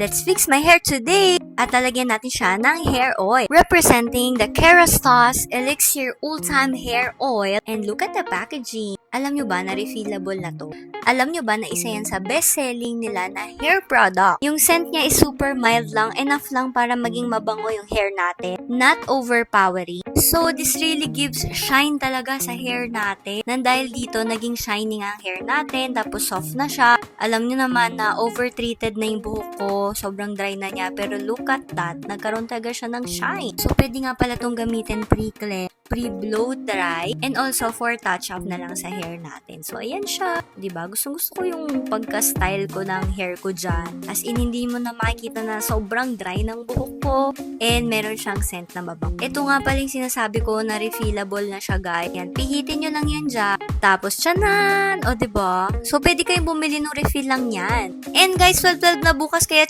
Let's fix my hair today! At lalagyan natin siya ng hair oil, representing the Kerastase Elixir All-Time Hair Oil. And look at the packaging. Alam nyo ba na refillable na to? Alam nyo ba na isa yan sa best-selling nila na hair product? Yung scent niya is super mild lang, enough lang para maging mabango yung hair natin. Not overpowering. So, this really gives shine talaga sa hair natin. Nang dahil dito, naging shiny nga ang hair natin, tapos soft na siya. Alam nyo naman na over-treated na yung buhok ko, sobrang dry na niya, pero look at that, nagkaroon talaga siya ng shine. So, pwede nga pala itong gamitin pre-cleanse, pre-blow dry, and also for touch-up na lang sa hair natin. So, ayan siya. Diba? Gusto ko yung pagka-style ko ng hair ko dyan. As in, hindi mo na makikita na sobrang dry ng buhok ko, and meron siyang scent na mabango. Ito nga pala yung sinasabi ko na refillable na siya, guys. Yan, pihitin nyo lang yan dyan. Tapos, tiyanan! O, diba? So, pwede kayong bumili ng refill lang yan. And guys, 12-12 na bukas, kaya